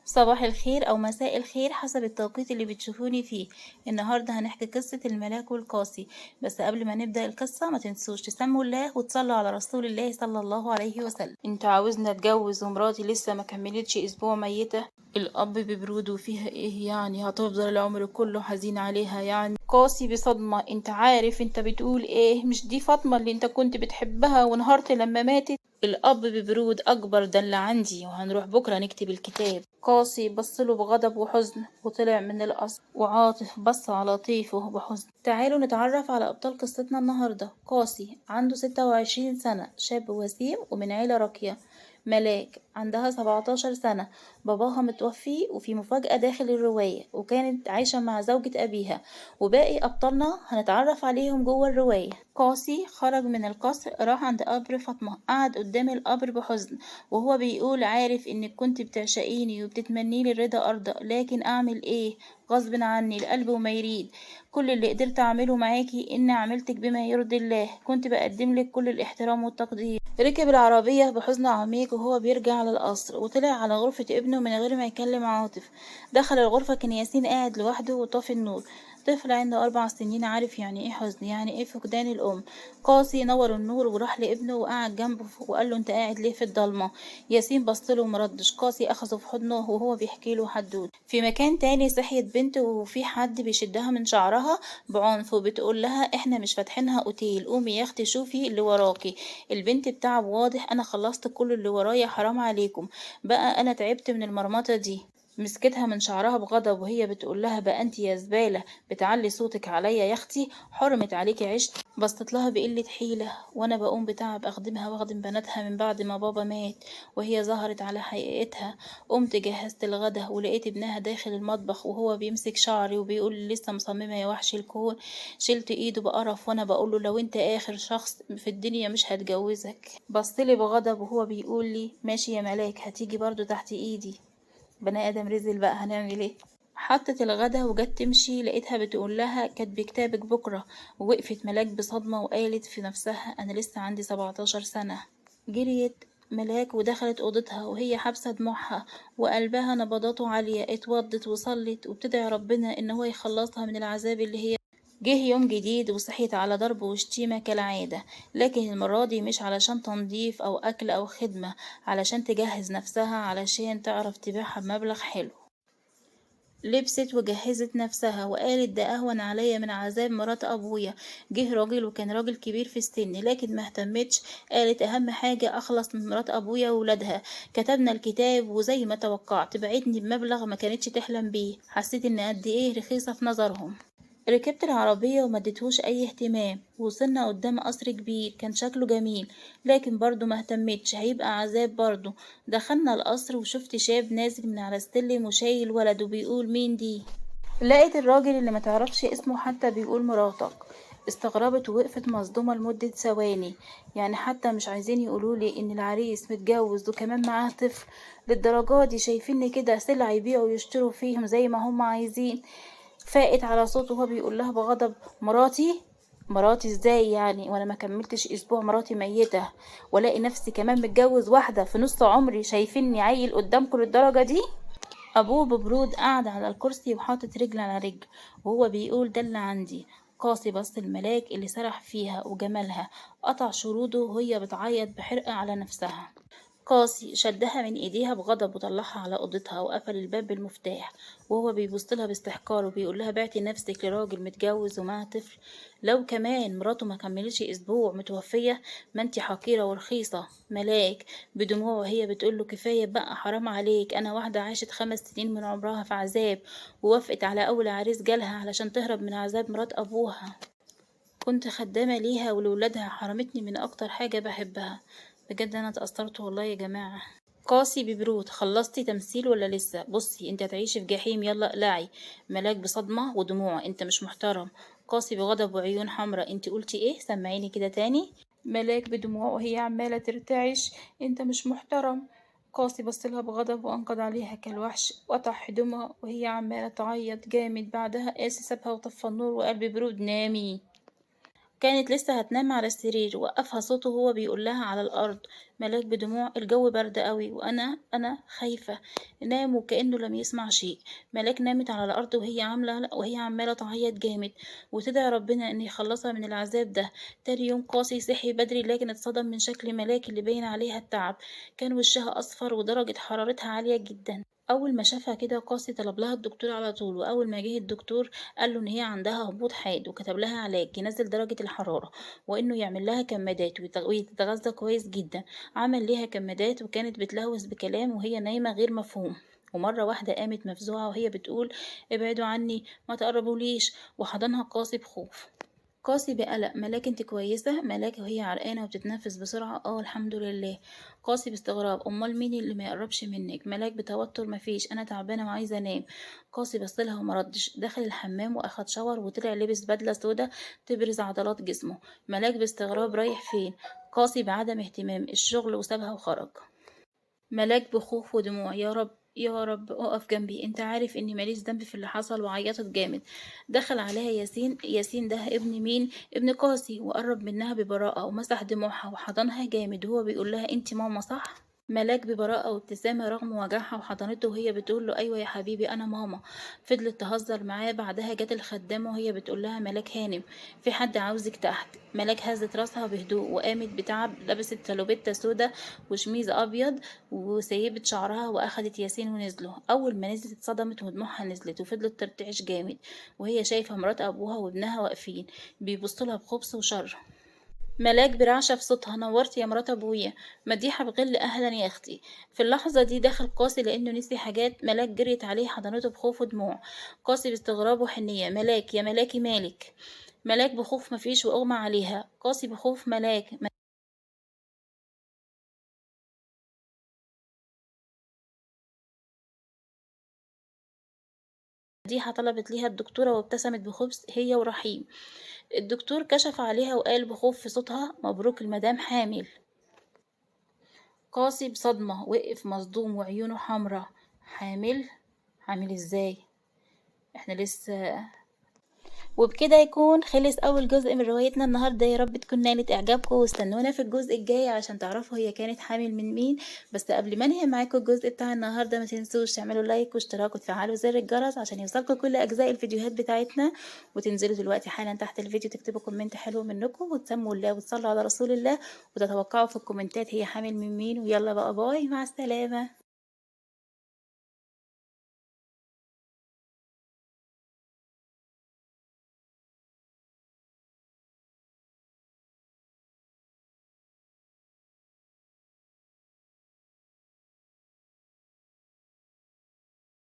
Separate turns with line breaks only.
صباح الخير أو مساء الخير حسب التوقيت اللي بتشوفوني فيه. النهاردة هنحكي قصة الملاك والقاصي. بس قبل ما نبدأ القصة ما تنسوش تسموا الله وتصلوا على رسول الله صلى الله عليه وسلم. انت عاوزني اتجوز ومراتي لسه ما كملتش اسبوع ميتة؟ الأب ببرود وفيها ايه يعني؟ هتفضل العمر كله حزين عليها يعني؟ قاسي بصدمة، انت عارف انت بتقول ايه؟ مش دي فاطمة اللي انت كنت بتحبها وانهارت لما ماتت؟ الأب ببرود أكبر ده اللي عندي، وهنروح بكرة نكتب الكتاب. قاسي بصله بغضب وحزن وطلع من القصر، وعاطف بص على طيفه بحزن. تعالوا نتعرف على أبطال قصتنا النهاردة. قاسي عنده 26 سنة، شاب وسيم ومن عيلة راقية. ملاك عندها 17 سنة، باباها متوفي وفي مفاجأة داخل الرواية، وكانت عايشة مع زوجة أبيها. وباقي أبطالنا هنتعرف عليهم جوه الرواية. قاسي خرج من القصر، راح عند قبر فاطمة، قعد قدام القبر بحزن وهو بيقول: عارف انك كنت بتعشقيني وبتتمني لي الرضا ارضى، لكن اعمل ايه؟ غصب عني القلب وما يريد. كل اللي قدرت اعمله معاكي اني عملتك بما يرضي الله، كنت بقدم لك كل الاحترام والتقدير. ركب العربية بحزن عميق وهو بيرجع للقصر، وطلع على غرفة ابنه من غير ما يكلم عاطف. دخل الغرفة كان ياسين قاعد لوحده وطافي النور. طفل عنده 4 سنين عارف يعني ايه حزن، يعني ايه فقدان الأم. قاسي نور النور وراح لابنه وقعد جنبه وقال له: انت قاعد ليه في الضلمة؟ ياسين بصله ومردش. قاسي اخذه في حضنه وهو بيحكي له حدوته. في مكان تاني صحيت بنت وفي حد بيشدها من شعرها بعنف وبتقول لها: احنا مش فاتحينها اوتيل، قومي يا اختي شوفي اللي وراكي. البنت بتعب واضح: انا خلصت كل اللي ورايا، حرام عليكم بقى، انا تعبت من المرمطة دي. مسكتها من شعرها بغضب وهي بتقول لها: بقى انت يا زبالة بتعلي صوتك عليا يا اختي، حرمت عليكي عشت. بصت لها بقلة حيلة: وانا بقوم بتعب اخدمها واخدم بناتها من بعد ما بابا مات. وهي ظهرت على حقيقتها. قمت جهزت الغدا ولقيت ابنها داخل المطبخ وهو بيمسك شعري وبيقول لي: لسه مصممة يا وحش الكون؟ شلت ايده بقرف وانا بقوله: لو انت اخر شخص في الدنيا مش هتجوزك. بصلي بغضب وهو بيقول لي: ماشي يا ملاك، هتيجي برضو تحت ايدي. بني ادم رزل بقى، هنعمل ايه؟ حطت الغدا وجت تمشي، لقيتها بتقول لها: كاتبه كتابك بكره. ووقفت ملاك بصدمه وقالت في نفسها: انا لسه عندي 17 سنه. جريت ملاك ودخلت اوضتها وهي حابسه دموعها وقلبها نبضاته عاليه، اتوضت وصلت وبتدعي ربنا ان هو يخلصها من العذاب اللي هي. جه يوم جديد وصحيت على ضرب وشتيمة كالعادة، لكن المرة دي مش علشان تنظيف أو أكل أو خدمة، علشان تجهز نفسها، علشان تعرف تبيعها بمبلغ حلو. لبست وجهزت نفسها وقالت: ده أهون عليا من عذاب مرات أبويا. جه راجل وكان راجل كبير في السن لكن ما اهتمتش، قالت: أهم حاجة أخلص من مرات أبويا وولادها. كتبنا الكتاب وزي ما توقعت بعتني بمبلغ ما كانتش تحلم بيه. حسيت إن قد إيه رخيصة في نظرهم. ركبت العربية ومديتهوش أي اهتمام، وصلنا قدام قصر كبير كان شكله جميل، لكن برضو ما اهتمتش، هيبقى عذاب برضو. دخلنا القصر وشفت شاب نازل من على السلم وشايل ولد وبيقول: مين دي؟ لقيت الراجل اللي ما تعرفش اسمه حتى بيقول: مراتك. استغربت ووقفت مصدومة لمدة ثواني. يعني حتى مش عايزين يقولولي ان العريس متجوز وكمان معاه طفل؟ للدرجة دي شايفيني كده سلع يبيعوا ويشتروا فيهم زي ما هم عايزين؟ فاقت على صوته وهو بيقول لها بغضب: مراتي؟ مراتي ازاي يعني وانا ما كملتش اسبوع مراتي ميتة، والاقي نفسي كمان متجوز واحدة في نص عمري؟ شايفيني عيل قدامكم للدرجة دي؟ أبوه ببرود قاعد على الكرسي وحاطط رجل على رجل وهو بيقول: ده اللي عندي. قاسي بص الملاك اللي سرح فيها وجمالها، قطع شروطه وهي بتعيط بحرقة على نفسها. قاسي شدها من ايديها بغضب وطلعها على اوضتها وقفل الباب بالمفتاح، وهو بيبصلها باستحقار وبيقول لها: بعتي نفسك لراجل متجوز ومعاه طفل؟ لو كمان مراته ما كملتش اسبوع متوفية؟ ما انتي حقيرة ورخيصة. ملاك بدموع وهي بتقول له: كفاية بقى، حرام عليك، انا واحدة عاشت 5 سنين من عمرها في عذاب ووافقت على اول عريس جالها علشان تهرب من عذاب مرات ابوها. كنت خدامة ليها ولولادها، حرمتني من أكتر حاجة بحبها. بجد أنا اتأثرت والله يا جماعة. قاسي ببرود: خلصتي تمثيل ولا لسه؟ بصي انت هتعيشي في جحيم، يلا اقلعي. ملاك بصدمة ودموع: انت مش محترم. قاسي بغضب وعيون حمراء: انت قلتي ايه؟ سمعيني كده تاني. ملاك بدموع وهي عمالة ترتعش: انت مش محترم. قاسي بصلها بغضب وانقض عليها كالوحش، وقطع هدومها وهي عمالة تعيط جامد. بعدها قاسي سابها وطفى النور وقال ببرود: نامي. كانت لسه هتنام على السرير، وقفها صوته وهو بيقول لها على الأرض. ملاك بدموع: الجو برد قوي وأنا خايفة. نام وكأنه لم يسمع شيء. ملاك نامت على الأرض وهي عمالة تعيط جامد وتدعي ربنا إن يخلصها من العذاب ده. تاني يوم قاسي صحي بدري، لكن اتصدم من شكل ملاك اللي باين عليها التعب. كان وشها أصفر ودرجة حرارتها عالية جدا. أول ما شافها كده قاسي طلب لها الدكتور على طول، وأول ما جه الدكتور قال له إن هي عندها هبوط حاد، وكتب لها علاج ينزل درجة الحرارة، وإنه يعمل لها كمادات وتتغذى كويس جدا. عمل ليها كمادات وكانت بتلوث بكلام وهي نايمة غير مفهوم. ومرة واحدة قامت مفزوعة وهي بتقول: ابعدوا عني، ما تقربوليش. وحضنها قاسي بخوف. قاسي بقلق: ملاك انت كويسة؟ ملاك وهي عرقانة وبتتنفس بسرعة: اه الحمد لله. قاسي باستغراب: امال مين اللي ما يقربش منك؟ ملاك بتوتر: مفيش، انا تعبانة وعايزة انام. قاسي بصلها ومردش. دخل الحمام واخد شاور وطلع لبس بدلة سودا تبرز عضلات جسمه. ملاك باستغراب: رايح فين؟ قاسي بعدم اهتمام: الشغل، وسابها وخرج. ملاك بخوف ودموع: يا رب يا رب اقف جنبي، انت عارف اني ماليش ذنب في اللي حصل. وعيطت جامد. دخل عليها ياسين. ياسين ده ابن مين؟ ابن قاسي. وقرب منها ببراءة ومسح دموعها وحضنها جامد وهو بيقول لها: انت ماما صح؟ ملاك ببراءة وابتسامة رغم وجعها وحضنته وهي بتقول له: أيوة يا حبيبي أنا ماما. فضلت تهزر معاه. بعدها جت الخدامة وهي بتقول لها: ملاك هانم، في حد عاوزك تحت. ملاك هزت راسها بهدوء وقامت بتعب. لبست سلوبيتا سودا وشميز أبيض وسيبت شعرها وأخدت ياسين ونزلوا. أول ما نزلت اتصدمت ودموعها نزلت وفضلت ترتعش جامد وهي شايفة مرات أبوها وابنها واقفين بيبصولها بخبث وشر. ملاك برعشة في صوتها: نورت يا مرات ابويا. مديحة بغل: اهلا يا اختي. في اللحظة دي دخل قاسي لانه نسي حاجات. ملاك جريت عليه حضنته بخوف ودموع. قاسي باستغراب وحنية: ملاك يا ملاكي مالك؟ ملاك بخوف: مفيش، واغمى عليها. قاسي بخوف: ملاك. مديحة طلبت ليها الدكتورة وابتسمت بخبث هي ورحيم. الدكتور كشف عليها وقال بخوف في صوتها: مبروك المدام حامل. قاسي بصدمة وقف مصدوم وعيونه حمرا. حامل؟ حامل ازاي؟ احنا لسه. وبكده يكون خلص اول جزء من روايتنا النهارده. يا رب تكون نالت اعجابكم، واستنونا في الجزء الجاي عشان تعرفوا هي كانت حامل من مين. بس قبل ما انهي معاكم الجزء بتاع النهارده، ما تنسوش تعملوا لايك واشتراك وتفعلوا زر الجرس عشان يوصلكم كل اجزاء الفيديوهات بتاعتنا. وتنزلوا دلوقتي حالا تحت الفيديو تكتبوا كومنت حلو منكم وتسموا الله وتصلوا على رسول الله، وتتوقعوا في الكومنتات هي حامل من مين. ويلا بقى باي، مع السلامه.